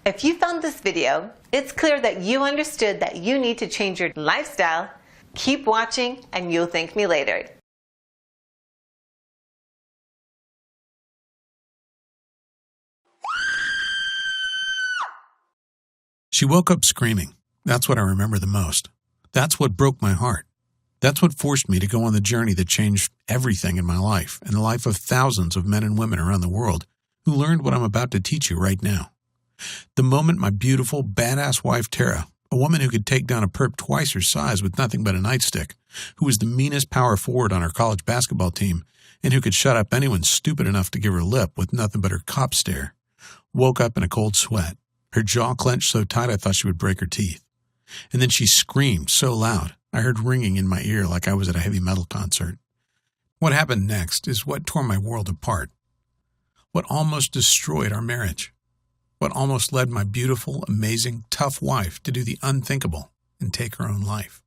If you found this video, it's clear that you understood that you need to change your lifestyle. Keep watching and you'll thank me later. She woke up screaming. That's what I remember the most. That's what broke my heart. That's what forced me to go on the journey that changed everything in my life and the life of thousands of men and women around the world who learned what I'm about to teach you right now. The moment my beautiful, badass wife Tara, a woman who could take down a perp twice her size with nothing but a nightstick, who was the meanest power forward on her college basketball team, and who could shut up anyone stupid enough to give her lip with nothing but her cop stare, woke up in a cold sweat, her jaw clenched so tight I thought she would break her teeth. And then she screamed so loud, I heard ringing in my ear like I was at a heavy metal concert. What happened next is what tore my world apart. What almost destroyed our marriage. What almost led my beautiful, amazing, tough wife to do the unthinkable and take her own life.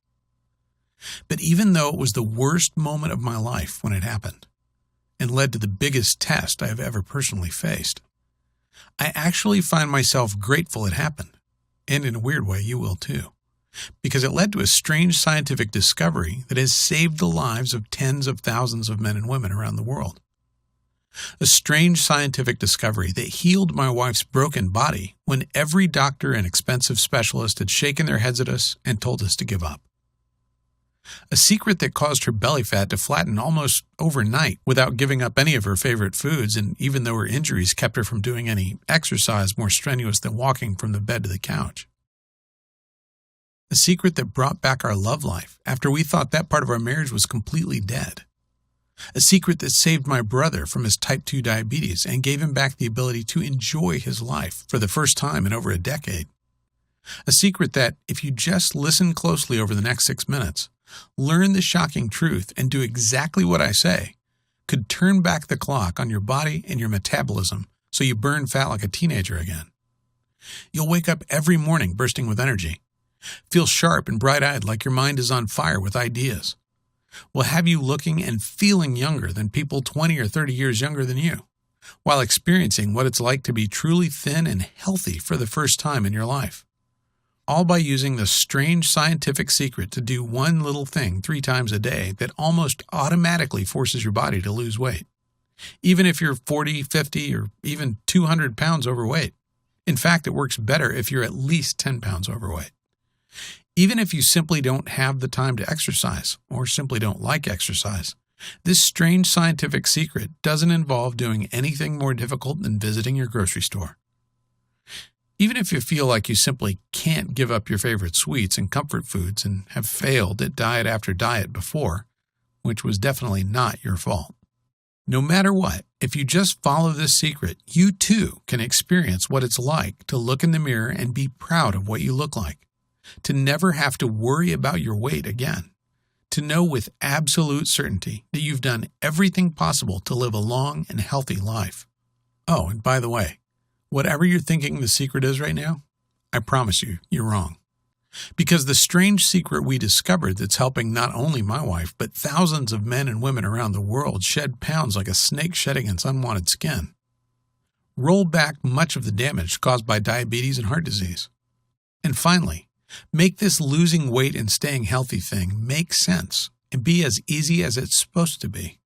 But even though it was the worst moment of my life when it happened, and led to the biggest test I have ever personally faced, I actually find myself grateful it happened, and in a weird way you will too, because it led to a strange scientific discovery that has saved the lives of tens of thousands of men and women around the world. A strange scientific discovery that healed my wife's broken body when every doctor and expensive specialist had shaken their heads at us and told us to give up. A secret that caused her belly fat to flatten almost overnight without giving up any of her favorite foods, and even though her injuries kept her from doing any exercise more strenuous than walking from the bed to the couch. A secret that brought back our love life after we thought that part of our marriage was completely dead. A secret that saved my brother from his type 2 diabetes and gave him back the ability to enjoy his life for the first time in over a decade. A secret that, if you just listen closely over the next 6 minutes, learn the shocking truth and do exactly what I say, could turn back the clock on your body and your metabolism so you burn fat like a teenager again. You'll wake up every morning bursting with energy, feel sharp and bright-eyed like your mind is on fire with ideas, will have you looking and feeling younger than people 20 or 30 years younger than you, while experiencing what it's like to be truly thin and healthy for the first time in your life. All by using the strange scientific secret to do one little thing 3 times a day that almost automatically forces your body to lose weight, even if you're 40, 50, or even 200 pounds overweight. In fact, it works better if you're at least 10 pounds overweight. Even if you simply don't have the time to exercise, or simply don't like exercise, this strange scientific secret doesn't involve doing anything more difficult than visiting your grocery store. Even if you feel like you simply can't give up your favorite sweets and comfort foods and have failed at diet after diet before, which was definitely not your fault. No matter what, if you just follow this secret, you too can experience what it's like to look in the mirror and be proud of what you look like. To never have to worry about your weight again. To know with absolute certainty that you've done everything possible to live a long and healthy life. Oh, and by the way, whatever you're thinking the secret is right now, I promise you, you're wrong. Because the strange secret we discovered that's helping not only my wife, but thousands of men and women around the world shed pounds like a snake shedding its unwanted skin. Roll back much of the damage caused by diabetes and heart disease. And finally, make this losing weight and staying healthy thing make sense and be as easy as it's supposed to be.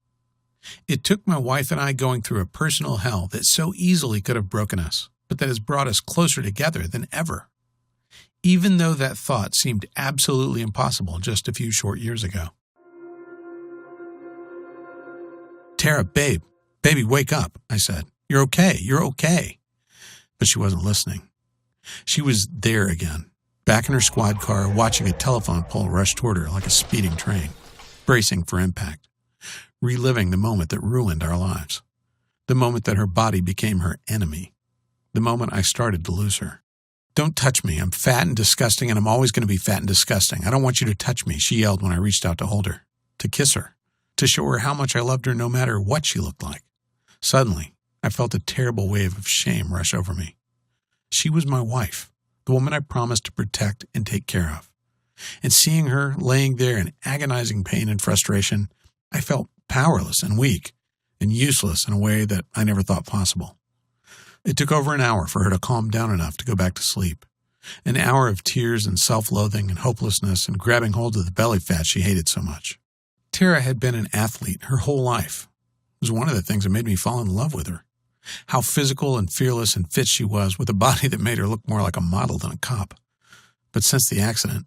It took my wife and I going through a personal hell that so easily could have broken us, but that has brought us closer together than ever. Even though that thought seemed absolutely impossible just a few short years ago. Tara, baby, wake up, I said. You're okay. But she wasn't listening. She was there again. Back in her squad car, watching a telephone pole rush toward her like a speeding train, bracing for impact, reliving the moment that ruined our lives, the moment that her body became her enemy, the moment I started to lose her. Don't touch me. I'm fat and disgusting, and I'm always going to be fat and disgusting. I don't want you to touch me, she yelled when I reached out to hold her, to kiss her, to show her how much I loved her no matter what she looked like. Suddenly, I felt a terrible wave of shame rush over me. She was my wife. The woman I promised to protect and take care of. And seeing her laying there in agonizing pain and frustration, I felt powerless and weak and useless in a way that I never thought possible. It took over an hour for her to calm down enough to go back to sleep. An hour of tears and self-loathing and hopelessness and grabbing hold of the belly fat she hated so much. Tara had been an athlete her whole life. It was one of the things that made me fall in love with her. How physical and fearless and fit she was, with a body that made her look more like a model than a cop. But since the accident,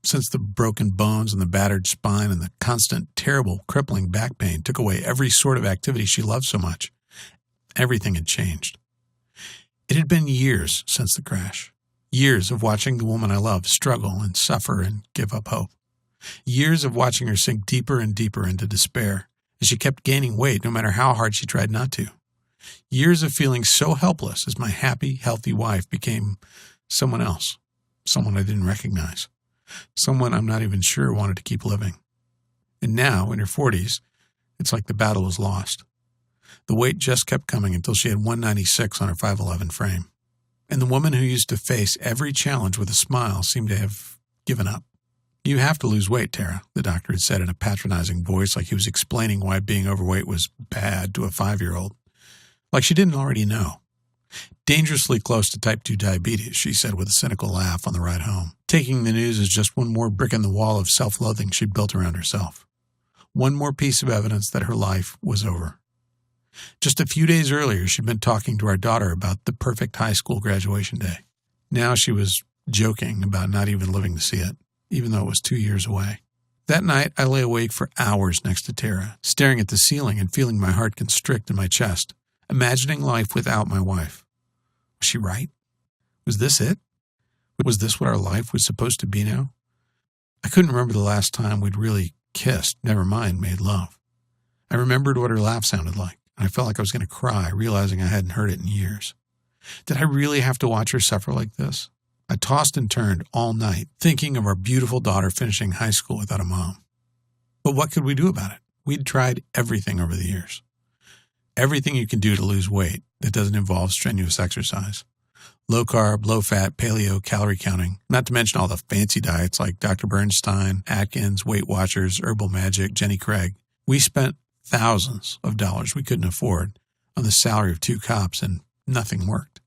since the broken bones and the battered spine and the constant, terrible, crippling back pain took away every sort of activity she loved so much, everything had changed. It had been years since the crash. Years of watching the woman I loved struggle and suffer and give up hope. Years of watching her sink deeper and deeper into despair as she kept gaining weight no matter how hard she tried not to. Years of feeling so helpless as my happy, healthy wife became someone else, someone I didn't recognize, someone I'm not even sure wanted to keep living. And now, in her 40s, it's like the battle was lost. The weight just kept coming until she had 196 on her 5'11" frame. And the woman who used to face every challenge with a smile seemed to have given up. "You have to lose weight, Tara," the doctor had said in a patronizing voice, like he was explaining why being overweight was bad to a 5-year-old. Like she didn't already know. "Dangerously close to type 2 diabetes," she said with a cynical laugh on the ride home, taking the news as just one more brick in the wall of self-loathing she'd built around herself. One more piece of evidence that her life was over. Just a few days earlier, she'd been talking to our daughter about the perfect high school graduation day. Now she was joking about not even living to see it, even though it was 2 years away. That night, I lay awake for hours next to Tara, staring at the ceiling and feeling my heart constrict in my chest, imagining life without my wife. Was she right? Was this it? Was this what our life was supposed to be now? I couldn't remember the last time we'd really kissed, never mind made love. I remembered what her laugh sounded like, and I felt like I was going to cry, realizing I hadn't heard it in years. Did I really have to watch her suffer like this? I tossed and turned all night, thinking of our beautiful daughter finishing high school without a mom. But what could we do about it? We'd tried everything over the years. Everything you can do to lose weight that doesn't involve strenuous exercise. Low carb, low fat, paleo, calorie counting, not to mention all the fancy diets like Dr. Bernstein, Atkins, Weight Watchers, Herbal Magic, Jenny Craig. We spent thousands of dollars we couldn't afford on the salary of 2 cops, and nothing worked.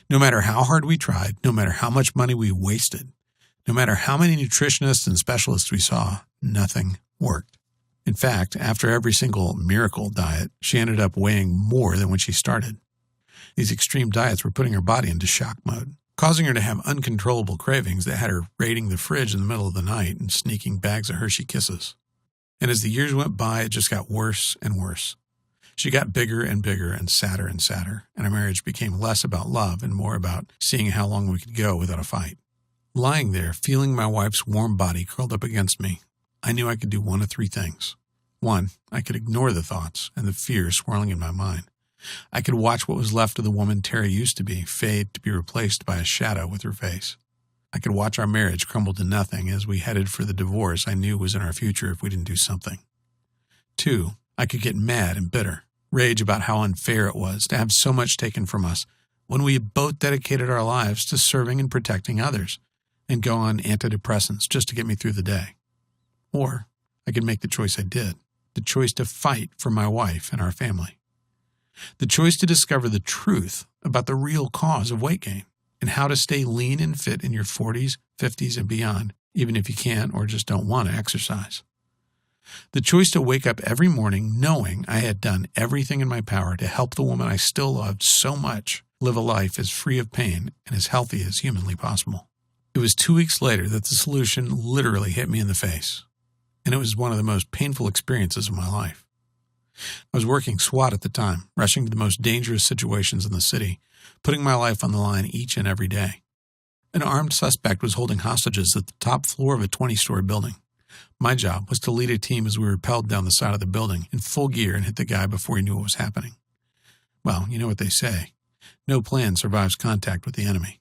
No matter how hard we tried, no matter how much money we wasted, no matter how many nutritionists and specialists we saw, nothing worked. In fact, after every single miracle diet, she ended up weighing more than when she started. These extreme diets were putting her body into shock mode, causing her to have uncontrollable cravings that had her raiding the fridge in the middle of the night and sneaking bags of Hershey Kisses. And as the years went by, it just got worse and worse. She got bigger and bigger and sadder, and our marriage became less about love and more about seeing how long we could go without a fight. Lying there, feeling my wife's warm body curled up against me, I knew I could do one of 3 things. 1, I could ignore the thoughts and the fear swirling in my mind. I could watch what was left of the woman Terry used to be fade to be replaced by a shadow with her face. I could watch our marriage crumble to nothing as we headed for the divorce I knew was in our future if we didn't do something. 2, I could get mad and bitter, rage about how unfair it was to have so much taken from us when we had both dedicated our lives to serving and protecting others, and go on antidepressants just to get me through the day. Or I could make the choice I did, the choice to fight for my wife and our family. The choice to discover the truth about the real cause of weight gain and how to stay lean and fit in your 40s, 50s, and beyond, even if you can't or just don't want to exercise. The choice to wake up every morning knowing I had done everything in my power to help the woman I still loved so much live a life as free of pain and as healthy as humanly possible. It was 2 weeks later that the solution literally hit me in the face, and it was one of the most painful experiences of my life. I was working SWAT at the time, rushing to the most dangerous situations in the city, putting my life on the line each and every day. An armed suspect was holding hostages at the top floor of a 20-story building. My job was to lead a team as we rappelled down the side of the building in full gear and hit the guy before he knew what was happening. Well, you know what they say. No plan survives contact with the enemy.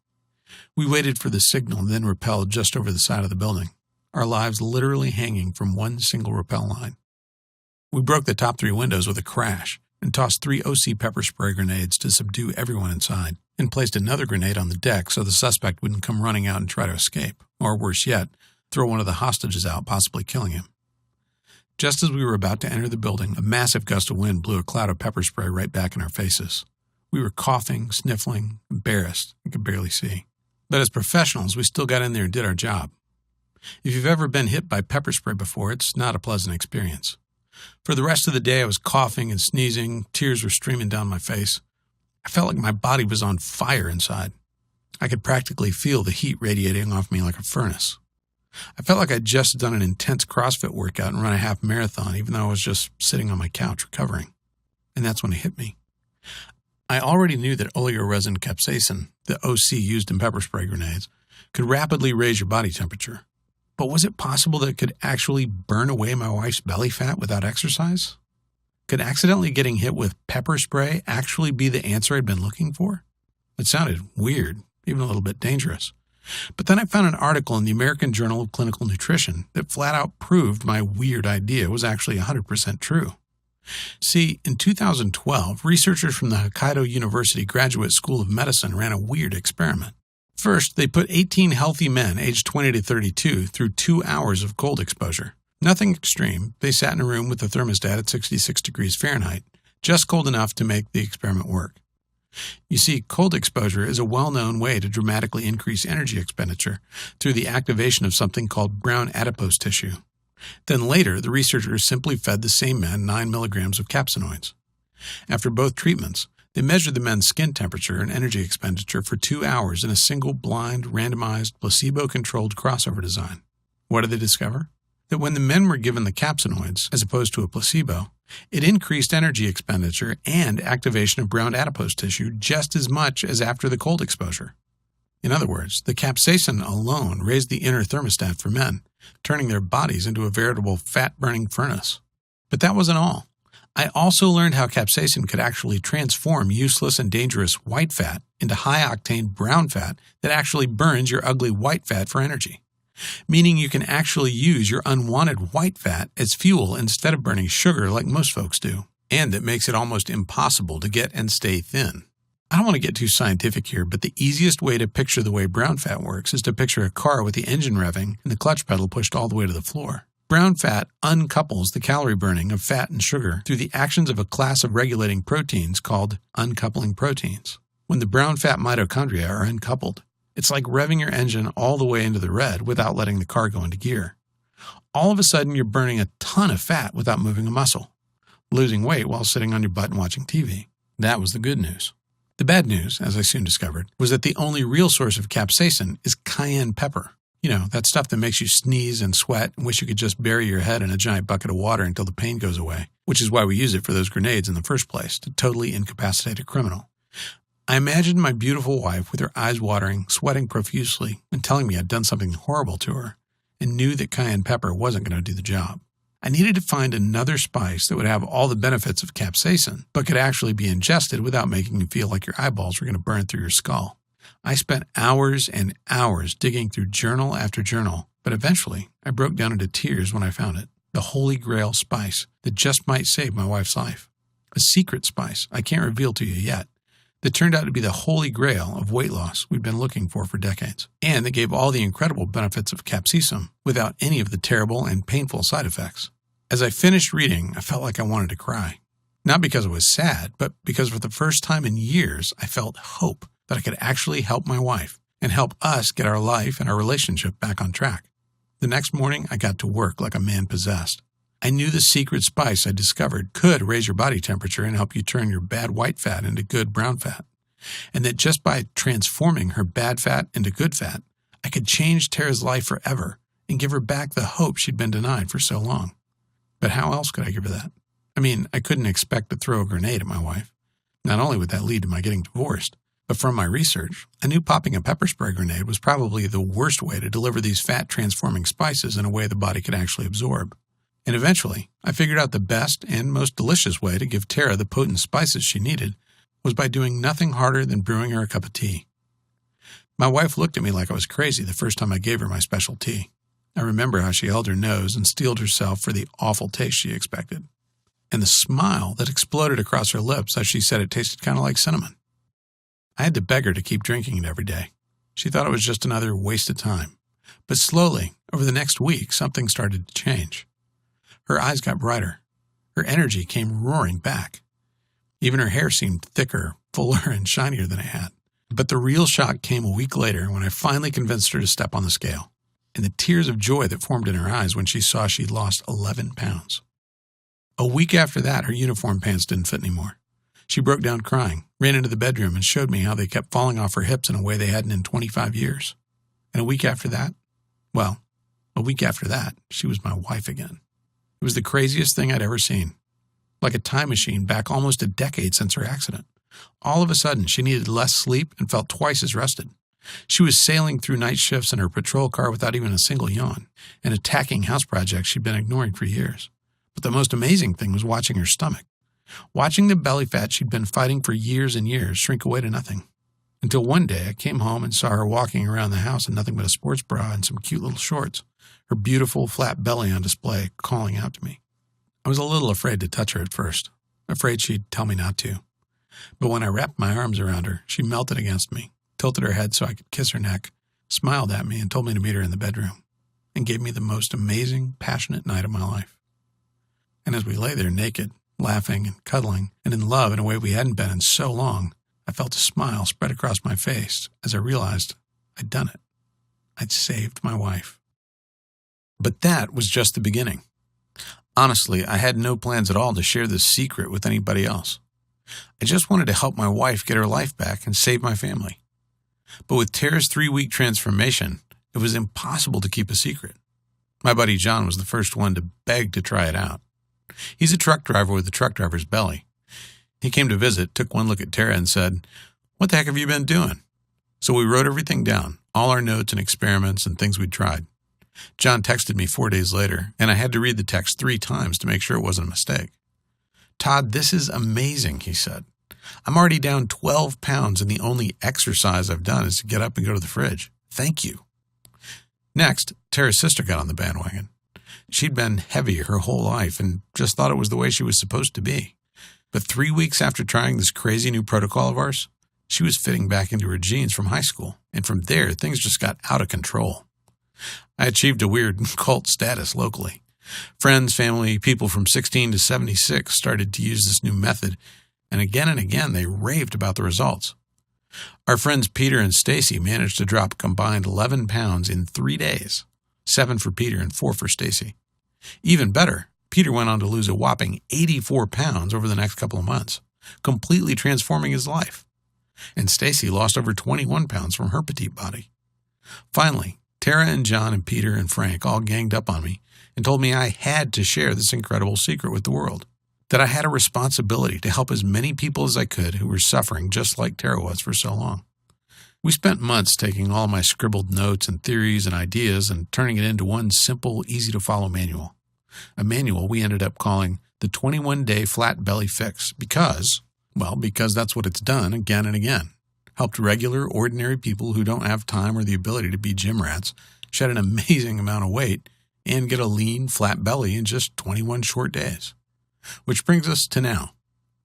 We waited for the signal and then rappelled just over the side of the building, our lives literally hanging from one single rappel line. We broke the top 3 windows with a crash and tossed 3 OC pepper spray grenades to subdue everyone inside, and placed another grenade on the deck so the suspect wouldn't come running out and try to escape, or worse yet, throw one of the hostages out, possibly killing him. Just as we were about to enter the building, a massive gust of wind blew a cloud of pepper spray right back in our faces. We were coughing, sniffling, embarrassed, and could barely see. But as professionals, we still got in there and did our job. If you've ever been hit by pepper spray before, it's not a pleasant experience. For the rest of the day, I was coughing and sneezing. Tears were streaming down my face. I felt like my body was on fire inside. I could practically feel the heat radiating off me like a furnace. I felt like I'd just done an intense CrossFit workout and run a half marathon, even though I was just sitting on my couch recovering. And that's when it hit me. I already knew that oleoresin capsaicin, the OC used in pepper spray grenades, could rapidly raise your body temperature. But was it possible that it could actually burn away my wife's belly fat without exercise? Could accidentally getting hit with pepper spray actually be the answer I'd been looking for? It sounded weird, even a little bit dangerous. But then I found an article in the American Journal of Clinical Nutrition that flat out proved my weird idea was actually 100% true. See, in 2012, researchers from the Hokkaido University Graduate School of Medicine ran a weird experiment. First, they put 18 healthy men aged 20 to 32 through 2 hours of cold exposure. Nothing extreme. They sat in a room with a thermostat at 66 degrees Fahrenheit, just cold enough to make the experiment work. You see, cold exposure is a well-known way to dramatically increase energy expenditure through the activation of something called brown adipose tissue. Then later, the researchers simply fed the same men 9 milligrams of capsaicinoids. After both treatments, they measured the men's skin temperature and energy expenditure for 2 hours in a single blind, randomized, placebo-controlled crossover design. What did they discover? That when the men were given the capsaicinoids, as opposed to a placebo, it increased energy expenditure and activation of brown adipose tissue just as much as after the cold exposure. In other words, the capsaicin alone raised the inner thermostat for men, turning their bodies into a veritable fat-burning furnace. But that wasn't all. I also learned how capsaicin could actually transform useless and dangerous white fat into high-octane brown fat that actually burns your ugly white fat for energy. Meaning you can actually use your unwanted white fat as fuel instead of burning sugar like most folks do. And it makes it almost impossible to get and stay thin. I don't want to get too scientific here, but the easiest way to picture the way brown fat works is to picture a car with the engine revving and the clutch pedal pushed all the way to the floor. Brown fat uncouples the calorie burning of fat and sugar through the actions of a class of regulating proteins called uncoupling proteins. When the brown fat mitochondria are uncoupled, it's like revving your engine all the way into the red without letting the car go into gear. All of a sudden, you're burning a ton of fat without moving a muscle, losing weight while sitting on your butt and watching TV. That was the good news. The bad news, as I soon discovered, was that the only real source of capsaicin is cayenne pepper. You know, that stuff that makes you sneeze and sweat and wish you could just bury your head in a giant bucket of water until the pain goes away, which is why we use it for those grenades in the first place, to totally incapacitate a criminal. I imagined my beautiful wife with her eyes watering, sweating profusely, and telling me I'd done something horrible to her, and knew that cayenne pepper wasn't going to do the job. I needed to find another spice that would have all the benefits of capsaicin, but could actually be ingested without making you feel like your eyeballs were going to burn through your skull. I spent hours and hours digging through journal after journal, but eventually I broke down into tears when I found it. The holy grail spice that just might save my wife's life. A secret spice I can't reveal to you yet, that turned out to be the holy grail of weight loss we've been looking for decades, and that gave all the incredible benefits of capsaicin without any of the terrible and painful side effects. As I finished reading, I felt like I wanted to cry. Not because I was sad, but because for the first time in years, I felt hope that I could actually help my wife and help us get our life and our relationship back on track. The next morning, I got to work like a man possessed. I knew the secret spice I discovered could raise your body temperature and help you turn your bad white fat into good brown fat, and that just by transforming her bad fat into good fat, I could change Tara's life forever and give her back the hope she'd been denied for so long. But how else could I give her that? I mean, I couldn't expect to throw a grenade at my wife. Not only would that lead to my getting divorced, but from my research, I knew popping a pepper spray grenade was probably the worst way to deliver these fat-transforming spices in a way the body could actually absorb. And eventually, I figured out the best and most delicious way to give Tara the potent spices she needed was by doing nothing harder than brewing her a cup of tea. My wife looked at me like I was crazy the first time I gave her my special tea. I remember how she held her nose and steeled herself for the awful taste she expected, and the smile that exploded across her lips as she said it tasted kind of like cinnamon. I had to beg her to keep drinking it every day. She thought it was just another waste of time. But slowly, over the next week, something started to change. Her eyes got brighter. Her energy came roaring back. Even her hair seemed thicker, fuller and shinier than it had. But the real shock came a week later when I finally convinced her to step on the scale, and the tears of joy that formed in her eyes when she saw she'd lost 11 pounds. A week after that, her uniform pants didn't fit anymore. She broke down crying, ran into the bedroom, and showed me how they kept falling off her hips in a way they hadn't in 25 years. And a week after that, she was my wife again. It was the craziest thing I'd ever seen. Like a time machine back almost a decade since her accident. All of a sudden, she needed less sleep and felt twice as rested. She was sailing through night shifts in her patrol car without even a single yawn, and attacking house projects she'd been ignoring for years. But the most amazing thing was watching her stomach. Watching the belly fat she'd been fighting for years and years shrink away to nothing. Until one day, I came home and saw her walking around the house in nothing but a sports bra and some cute little shorts, her beautiful flat belly on display, calling out to me. I was a little afraid to touch her at first, afraid she'd tell me not to. But when I wrapped my arms around her, she melted against me, tilted her head so I could kiss her neck, smiled at me and told me to meet her in the bedroom, and gave me the most amazing, passionate night of my life. And as we lay there naked, laughing and cuddling, and in love in a way we hadn't been in so long, I felt a smile spread across my face as I realized I'd done it. I'd saved my wife. But that was just the beginning. Honestly, I had no plans at all to share this secret with anybody else. I just wanted to help my wife get her life back and save my family. But with Tara's 3-week transformation, it was impossible to keep a secret. My buddy John was the first one to beg to try it out. He's a truck driver with a truck driver's belly. He came to visit, took one look at Tara and said, "What the heck have you been doing?" So we wrote everything down, all our notes and experiments and things we'd tried. John texted me 4 days later, and I had to read the text 3 times to make sure it wasn't a mistake. "Todd, this is amazing," he said. "I'm already down 12 pounds, and the only exercise I've done is to get up and go to the fridge. Thank you." Next, Tara's sister got on the bandwagon. She'd been heavy her whole life and just thought it was the way she was supposed to be. But 3 weeks after trying this crazy new protocol of ours, she was fitting back into her jeans from high school, and from there, things just got out of control. I achieved a weird cult status locally. Friends, family, people from 16 to 76 started to use this new method, and again they raved about the results. Our friends Peter and Stacy managed to drop a combined 11 pounds in 3 days, 7 for Peter and 4 for Stacy. Even better, Peter went on to lose a whopping 84 pounds over the next couple of months, completely transforming his life. And Stacy lost over 21 pounds from her petite body. Finally, Tara and John and Peter and Frank all ganged up on me and told me I had to share this incredible secret with the world, that I had a responsibility to help as many people as I could who were suffering just like Tara was for so long. We spent months taking all my scribbled notes and theories and ideas and turning it into one simple, easy-to-follow manual. A manual we ended up calling the 21-Day Flat Belly Fix because that's what it's done again and again. Helped regular, ordinary people who don't have time or the ability to be gym rats shed an amazing amount of weight and get a lean, flat belly in just 21 short days. Which brings us to now,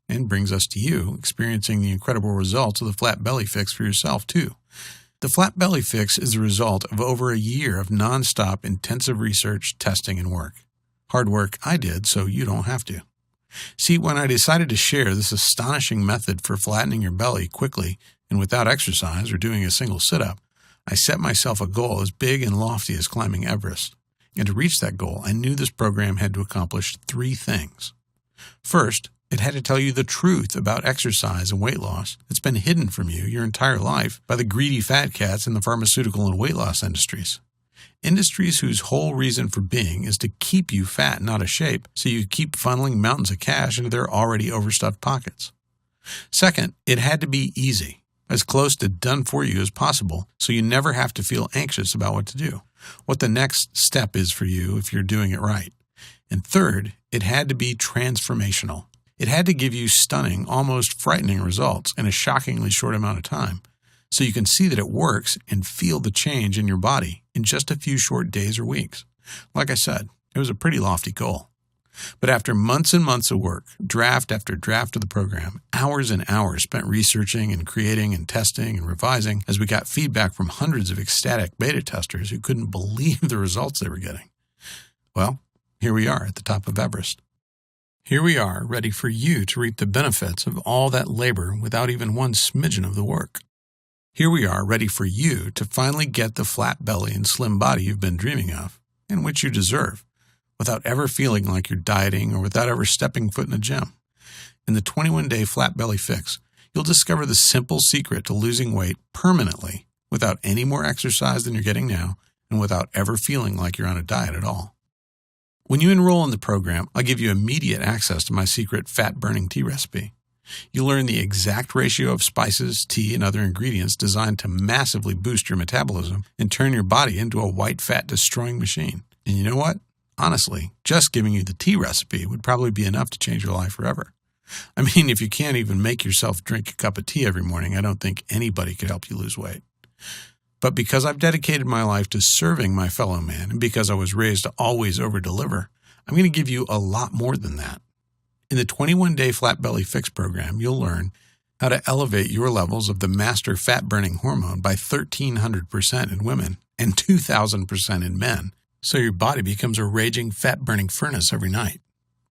and brings us to you experiencing the incredible results of the Flat Belly Fix for yourself, too. The Flat Belly Fix is the result of over a year of nonstop intensive research, testing, and work. Hard work I did, so you don't have to. See, when I decided to share this astonishing method for flattening your belly quickly and without exercise or doing a single sit-up, I set myself a goal as big and lofty as climbing Everest. And to reach that goal, I knew this program had to accomplish 3 things. First, it had to tell you the truth about exercise and weight loss that's been hidden from you your entire life by the greedy fat cats in the pharmaceutical and weight loss industries. Industries whose whole reason for being is to keep you fat and out of shape so you keep funneling mountains of cash into their already overstuffed pockets. Second, it had to be easy, as close to done for you as possible, so you never have to feel anxious about what to do, what the next step is for you if you're doing it right. And third, it had to be transformational. It had to give you stunning, almost frightening results in a shockingly short amount of time, so you can see that it works and feel the change in your body in just a few short days or weeks. Like I said, it was a pretty lofty goal. But after months and months of work, draft after draft of the program, hours and hours spent researching and creating and testing and revising as we got feedback from hundreds of ecstatic beta testers who couldn't believe the results they were getting. Well, here we are at the top of Everest. Here we are, ready for you to reap the benefits of all that labor without even one smidgen of the work. Here we are, ready for you to finally get the flat belly and slim body you've been dreaming of, and which you deserve, without ever feeling like you're dieting or without ever stepping foot in a gym. In the 21-day Flat Belly Fix, you'll discover the simple secret to losing weight permanently without any more exercise than you're getting now and without ever feeling like you're on a diet at all. When you enroll in the program, I'll give you immediate access to my secret fat-burning tea recipe. You'll learn the exact ratio of spices, tea, and other ingredients designed to massively boost your metabolism and turn your body into a white fat-destroying machine. And you know what? Honestly, just giving you the tea recipe would probably be enough to change your life forever. I mean, if you can't even make yourself drink a cup of tea every morning, I don't think anybody could help you lose weight. But because I've dedicated my life to serving my fellow man, and because I was raised to always over-deliver, I'm going to give you a lot more than that. In the 21-day Flat Belly Fix program, you'll learn how to elevate your levels of the Mα'tser Fat Burnીng Hоrmоnе by 1,300% in women and 2,000% in men, so your body becomes a raging fat-burning furnace every night,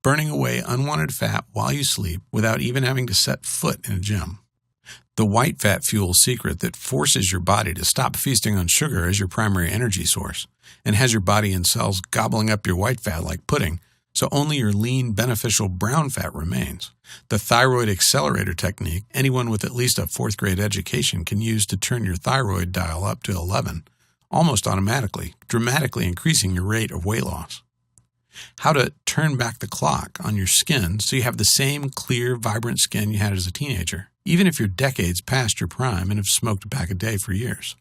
burning away unwanted fat while you sleep without even having to set foot in a gym. The white fat fuel secret that forces your body to stop feasting on sugar as your primary energy source and has your body and cells gobbling up your white fat like pudding, so only your lean, beneficial brown fat remains. The thyroid accelerator technique anyone with at least a 4th grade education can use to turn your thyroid dial up to 11, almost automatically, dramatically increasing your rate of weight loss. How to turn back the clock on your skin so you have the same clear, vibrant skin you had as a teenager, even if you're decades past your prime and have smoked a pack a day for years.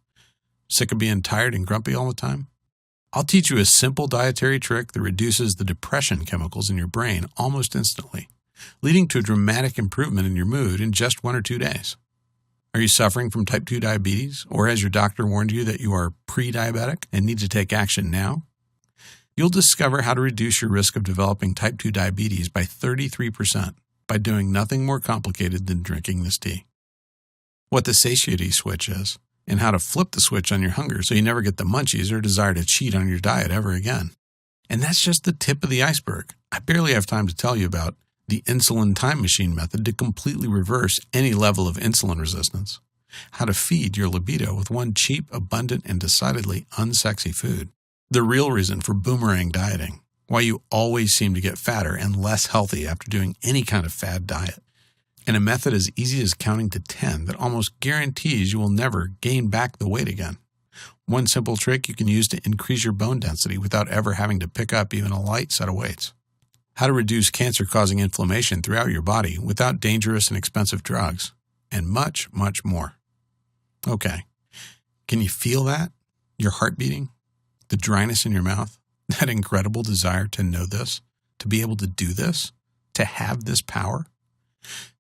Sick of being tired and grumpy all the time? I'll teach you a simple dietary trick that reduces the depression chemicals in your brain almost instantly, leading to a dramatic improvement in your mood in just 1 or 2 days. Are you suffering from type 2 diabetes, or has your doctor warned you that you are pre-diabetic and need to take action now? You'll discover how to reduce your risk of developing type 2 diabetes by 33% by doing nothing more complicated than drinking this tea. What the satiety switch is, and how to flip the switch on your hunger so you never get the munchies or desire to cheat on your diet ever again. And that's just the tip of the iceberg. I barely have time to tell you about the insulin time machine method to completely reverse any level of insulin resistance, how to feed your libido with one cheap, abundant, and decidedly unsexy food, the real reason for boomerang dieting, why you always seem to get fatter and less healthy after doing any kind of fad diet, and a method as easy as counting to 10 that almost guarantees you will never gain back the weight again. One simple trick you can use to increase your bone density without ever having to pick up even a light set of weights. How to reduce cancer-causing inflammation throughout your body without dangerous and expensive drugs, and much, much more. Okay, can you feel that? Your heart beating? The dryness in your mouth? That incredible desire to know this? To be able to do this? To have this power?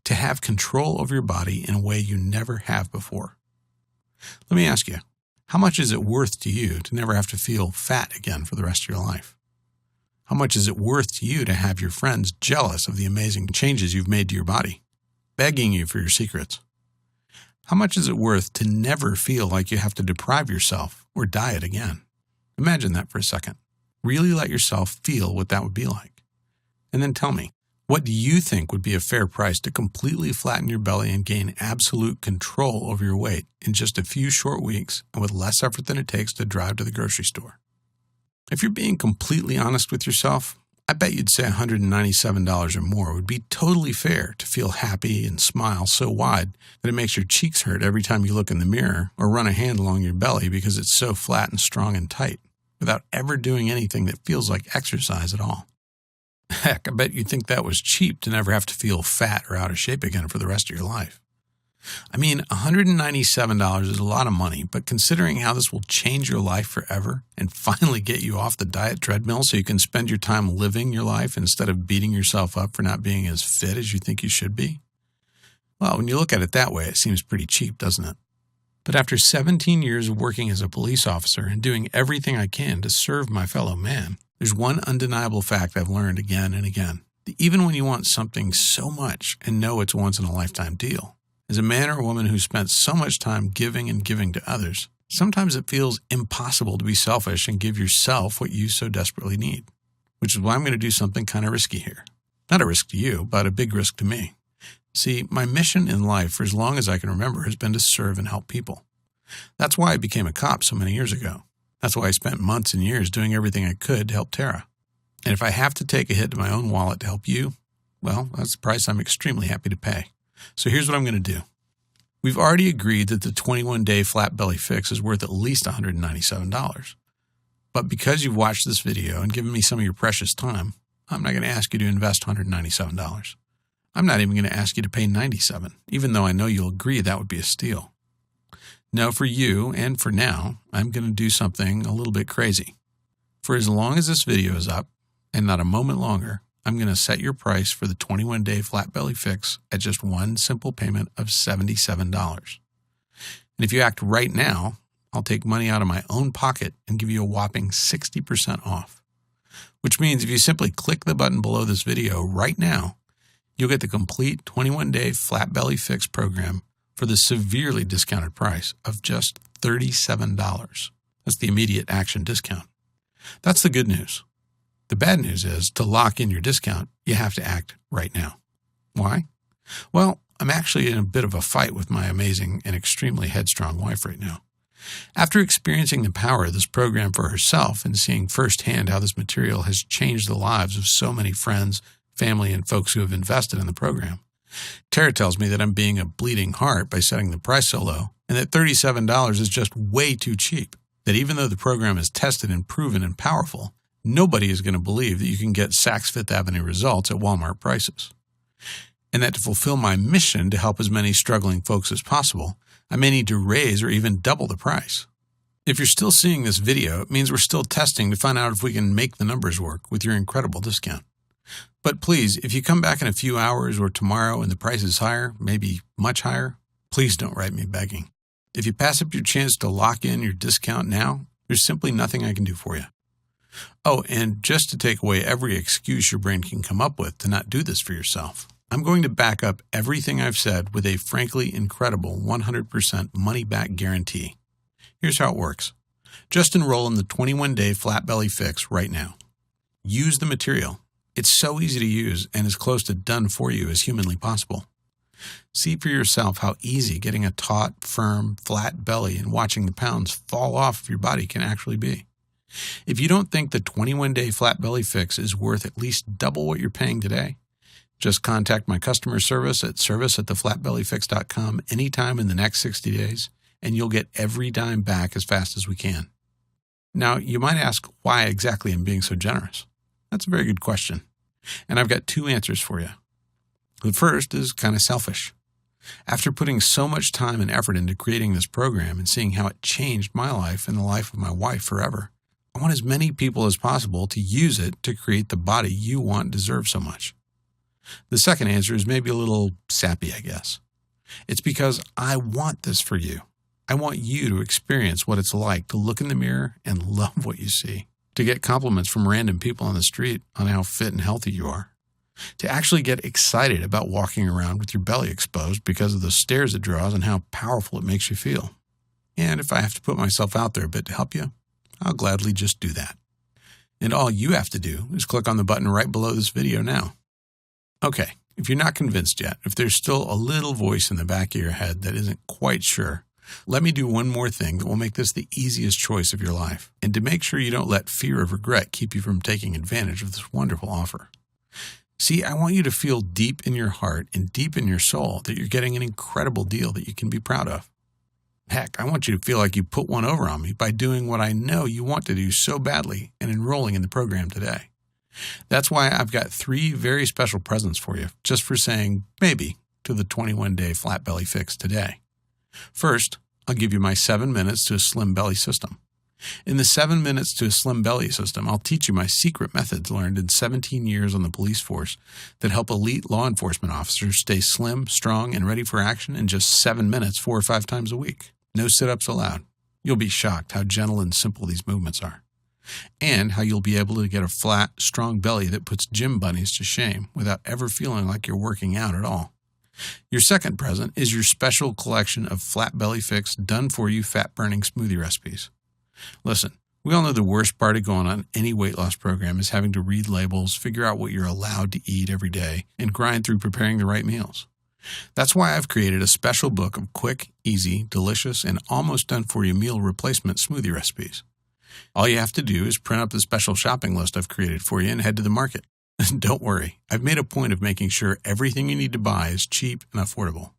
To have control over your body in a way you never have before. Let me ask you, how much is it worth to you to never have to feel fat again for the rest of your life? How much is it worth to you to have your friends jealous of the amazing changes you've made to your body, begging you for your secrets? How much is it worth to never feel like you have to deprive yourself or diet again? Imagine that for a second. Really let yourself feel what that would be like. And then tell me, what do you think would be a fair price to completely flatten your belly and gain absolute control over your weight in just a few short weeks and with less effort than it takes to drive to the grocery store? If you're being completely honest with yourself, I bet you'd say $197 or more would be totally fair to feel happy and smile so wide that it makes your cheeks hurt every time you look in the mirror or run a hand along your belly because it's so flat and strong and tight, without ever doing anything that feels like exercise at all. Heck, I bet you'd think that was cheap to never have to feel fat or out of shape again for the rest of your life. I mean, $197 is a lot of money, but considering how this will change your life forever and finally get you off the diet treadmill so you can spend your time living your life instead of beating yourself up for not being as fit as you think you should be, well, when you look at it that way, it seems pretty cheap, doesn't it? But after 17 years of working as a police officer and doing everything I can to serve my fellow man, there's one undeniable fact I've learned again and again, that even when you want something so much and know it's a once-in-a-lifetime deal, as a man or a woman who spent so much time giving and giving to others, sometimes it feels impossible to be selfish and give yourself what you so desperately need, which is why I'm going to do something kind of risky here. Not a risk to you, but a big risk to me. See, my mission in life for as long as I can remember has been to serve and help people. That's why I became a cop so many years ago. That's why I spent months and years doing everything I could to help Tara. And if I have to take a hit to my own wallet to help you, well, that's the price I'm extremely happy to pay. So here's what I'm going to do. We've already agreed that the 21-day Flat Belly Fix is worth at least $197. But because you've watched this video and given me some of your precious time, I'm not going to ask you to invest $197. I'm not even going to ask you to pay $97, even though I know you'll agree that would be a steal. No, for you, and for now, I'm going to do something a little bit crazy. For as long as this video is up, and not a moment longer, I'm going to set your price for the 21-day Flat Belly Fix at just one simple payment of $77. And if you act right now, I'll take money out of my own pocket and give you a whopping 60% off. Which means if you simply click the button below this video right now, you'll get the complete 21-day Flat Belly Fix program for the severely discounted price of just $37. That's the immediate action discount. That's the good news. The bad news is, to lock in your discount, you have to act right now. Why? Well, I'm actually in a bit of a fight with my amazing and extremely headstrong wife right now. After experiencing the power of this program for herself and seeing firsthand how this material has changed the lives of so many friends, family, and folks who have invested in the program, Tara tells me that I'm being a bleeding heart by setting the price so low, and that $37 is just way too cheap. That even though the program is tested and proven and powerful, nobody is going to believe that you can get Saks Fifth Avenue results at Walmart prices. And that to fulfill my mission to help as many struggling folks as possible, I may need to raise or even double the price. If you're still seeing this video, it means we're still testing to find out if we can make the numbers work with your incredible discount. But please, if you come back in a few hours or tomorrow and the price is higher, maybe much higher, please don't write me begging. If you pass up your chance to lock in your discount now, there's simply nothing I can do for you. Oh, and just to take away every excuse your brain can come up with to not do this for yourself, I'm going to back up everything I've said with a frankly incredible 100% money-back guarantee. Here's how it works. Just enroll in the 21-day Flat Belly Fix right now. Use the material. It's so easy to use and as close to done for you as humanly possible. See for yourself how easy getting a taut, firm, flat belly and watching the pounds fall off of your body can actually be. If you don't think the 21-day Flat Belly Fix is worth at least double what you're paying today, just contact my customer service at service@theflatbellyfix.com anytime in the next 60 days, and you'll get every dime back as fast as we can. Now, you might ask why exactly I'm being so generous. That's a very good question, and I've got two answers for you. The first is kind of selfish. After putting so much time and effort into creating this program and seeing how it changed my life and the life of my wife forever, I want as many people as possible to use it to create the body you want and deserve so much. The second answer is maybe a little sappy, I guess. It's because I want this for you. I want you to experience what it's like to look in the mirror and love what you see, to get compliments from random people on the street on how fit and healthy you are, to actually get excited about walking around with your belly exposed because of the stares it draws and how powerful it makes you feel. And if I have to put myself out there a bit to help you, I'll gladly just do that. And all you have to do is click on the button right below this video now. Okay, if you're not convinced yet, if there's still a little voice in the back of your head that isn't quite sure, let me do one more thing that will make this the easiest choice of your life, and to make sure you don't let fear of regret keep you from taking advantage of this wonderful offer. See, I want you to feel deep in your heart and deep in your soul that you're getting an incredible deal that you can be proud of. Heck, I want you to feel like you put one over on me by doing what I know you want to do so badly and enrolling in the program today. That's why I've got 3 very special presents for you, just for saying maybe to the 21-day Flat Belly Fix today. First, I'll give you my 7 minutes to a slim belly system. In the 7 minutes to a slim belly system, I'll teach you my secret methods learned in 17 years on the police force that help elite law enforcement officers stay slim, strong, and ready for action in just 7 minutes 4 or 5 times a week. No sit-ups allowed. You'll be shocked how gentle and simple these movements are, and how you'll be able to get a flat, strong belly that puts gym bunnies to shame without ever feeling like you're working out at all. Your second present is your special collection of Flat Belly Fix done-for-you fat-burning smoothie recipes. Listen, We all know the worst part of going on any weight loss program is having to read labels, figure out what you're allowed to eat every day, and grind through preparing the right meals. That's why I've created a special book of quick, easy, delicious, and almost done-for-you meal replacement smoothie recipes. All you have to do is print up the special shopping list I've created for you and head to the market. Don't worry, I've made a point of making sure everything you need to buy is cheap and affordable.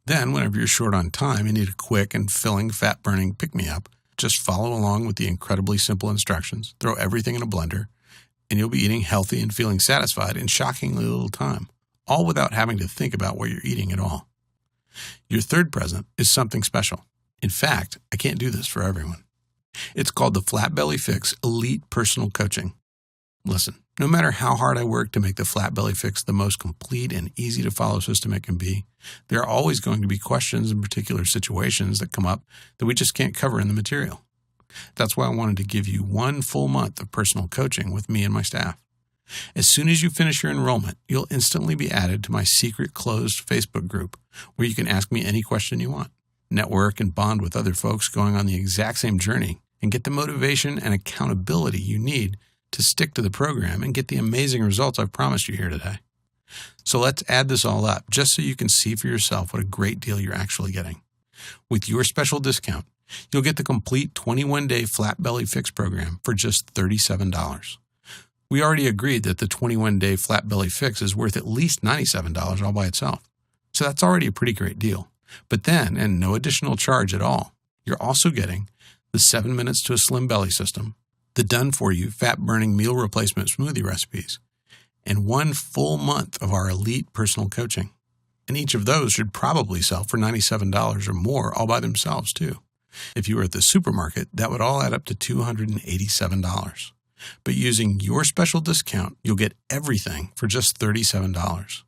Then, whenever you're short on time and need a quick and filling fat-burning pick-me-up, just follow along with the incredibly simple instructions, throw everything in a blender, and you'll be eating healthy and feeling satisfied in shockingly little time, all without having to think about what you're eating at all. Your third present is something special. In fact, I can't do this for everyone. It's called the Flat Belly Fix Elite Personal Coaching. Listen, no matter how hard I work to make the Flat Belly Fix the most complete and easy-to-follow system it can be, there are always going to be questions and particular situations that come up that we just can't cover in the material. That's why I wanted to give you 1 full month of personal coaching with me and my staff. As soon as you finish your enrollment, you'll instantly be added to my secret closed Facebook group where you can ask me any question you want, network and bond with other folks going on the exact same journey, and get the motivation and accountability you need to stick to the program and get the amazing results I've promised you here today. So let's add this all up just so you can see for yourself what a great deal you're actually getting. With your special discount, you'll get the complete 21-day Flat Belly Fix program for just $37. We already agreed that the 21-day Flat Belly Fix is worth at least $97 all by itself. So that's already a pretty great deal. But then, and no additional charge at all, you're also getting the 7 Minutes to a Slim Belly system, the done-for-you fat-burning meal replacement smoothie recipes, and 1 full month of our elite personal coaching. And each of those should probably sell for $97 or more all by themselves, too. If you were at the supermarket, that would all add up to $287. But using your special discount, you'll get everything for just $37.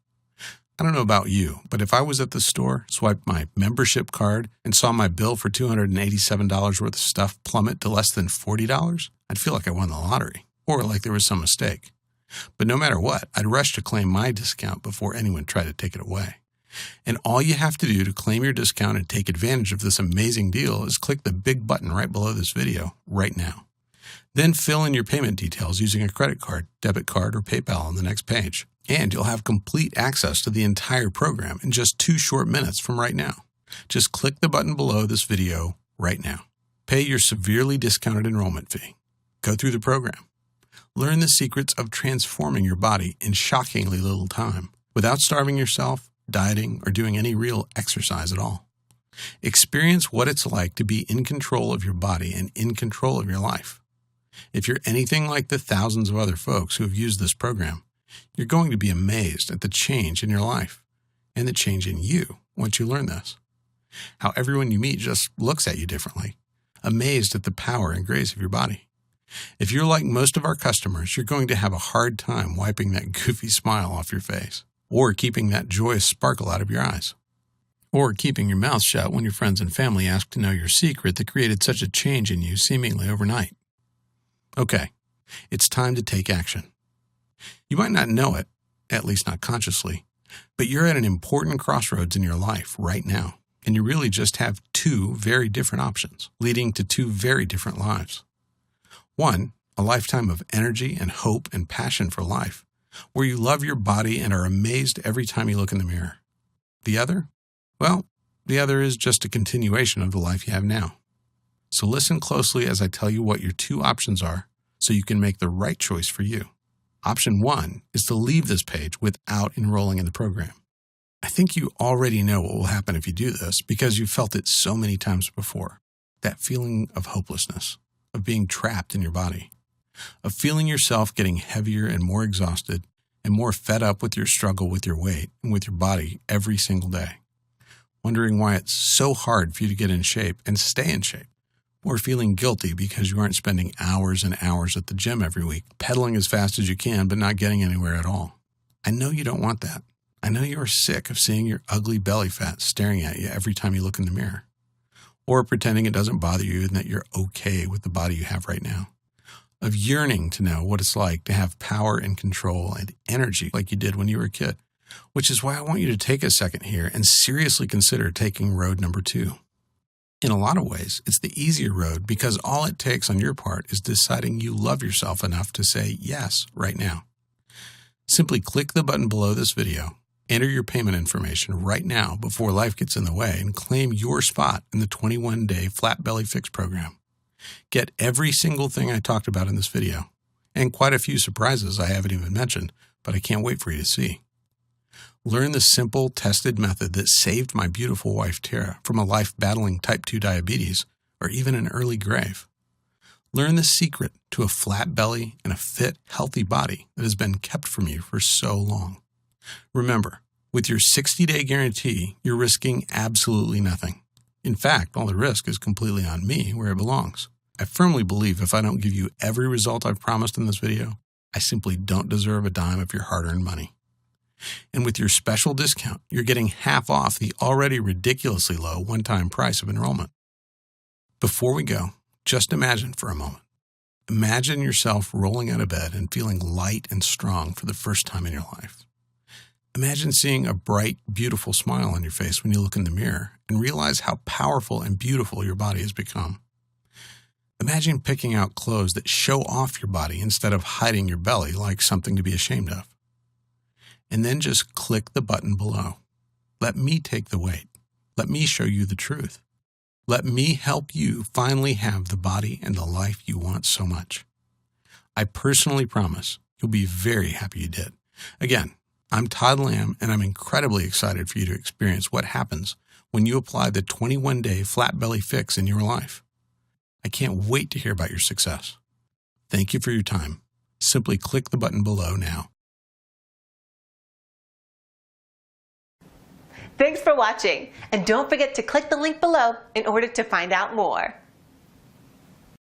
I don't know about you, but if I was at the store, swiped my membership card, and saw my bill for $287 worth of stuff plummet to less than $40, I'd feel like I won the lottery, or like there was some mistake. But no matter what, I'd rush to claim my discount before anyone tried to take it away. And all you have to do to claim your discount and take advantage of this amazing deal is click the big button right below this video right now. Then fill in your payment details using a credit card, debit card, or PayPal on the next page. And you'll have complete access to the entire program in just 2 short minutes from right now. Just click the button below this video right now. Pay your severely discounted enrollment fee. Go through the program. Learn the secrets of transforming your body in shockingly little time without starving yourself, dieting, or doing any real exercise at all. Experience what it's like to be in control of your body and in control of your life. If you're anything like the thousands of other folks who have used this program, you're going to be amazed at the change in your life and the change in you once you learn this. How everyone you meet just looks at you differently, amazed at the power and grace of your body. If you're like most of our customers, you're going to have a hard time wiping that goofy smile off your face, or keeping that joyous sparkle out of your eyes, or keeping your mouth shut when your friends and family ask to know your secret that created such a change in you seemingly overnight. Okay, it's time to take action. You might not know it, at least not consciously, but you're at an important crossroads in your life right now, and you really just have 2 very different options, leading to 2 very different lives. One, a lifetime of energy and hope and passion for life, where you love your body and are amazed every time you look in the mirror. The other? Well, the other is just a continuation of the life you have now. So listen closely as I tell you what your 2 options are so you can make the right choice for you. Option 1 is to leave this page without enrolling in the program. I think you already know what will happen if you do this because you've felt it so many times before. That feeling of hopelessness, of being trapped in your body, of feeling yourself getting heavier and more exhausted and more fed up with your struggle with your weight and with your body every single day. Wondering why it's so hard for you to get in shape and stay in shape. Or feeling guilty because you aren't spending hours and hours at the gym every week, pedaling as fast as you can but not getting anywhere at all. I know you don't want that. I know you are sick of seeing your ugly belly fat staring at you every time you look in the mirror. Or pretending it doesn't bother you and that you're okay with the body you have right now. Of yearning to know what it's like to have power and control and energy like you did when you were a kid. Which is why I want you to take a second here and seriously consider taking road number 2. In a lot of ways, it's the easier road because all it takes on your part is deciding you love yourself enough to say yes right now. Simply click the button below this video, enter your payment information right now before life gets in the way, and claim your spot in the 21-day Flat Belly Fix program. Get every single thing I talked about in this video, and quite a few surprises I haven't even mentioned, but I can't wait for you to see. Learn the simple, tested method that saved my beautiful wife, Tara, from a life battling type 2 diabetes or even an early grave. Learn the secret to a flat belly and a fit, healthy body that has been kept from you for so long. Remember, with your 60-day guarantee, you're risking absolutely nothing. In fact, all the risk is completely on me where it belongs. I firmly believe if I don't give you every result I've promised in this video, I simply don't deserve a dime of your hard-earned money. And with your special discount, you're getting half off the already ridiculously low one-time price of enrollment. Before we go, just imagine for a moment. Imagine yourself rolling out of bed and feeling light and strong for the first time in your life. Imagine seeing a bright, beautiful smile on your face when you look in the mirror and realize how powerful and beautiful your body has become. Imagine picking out clothes that show off your body instead of hiding your belly like something to be ashamed of. And then just click the button below. Let me take the weight. Let me show you the truth. Let me help you finally have the body and the life you want so much. I personally promise you'll be very happy you did. Again, I'm Todd Lamb, and I'm incredibly excited for you to experience what happens when you apply the 21-day Flat Belly Fix in your life. I can't wait to hear about your success. Thank you for your time. Simply click the button below now. Thanks for watching, and don't forget to click the link below in order to find out more.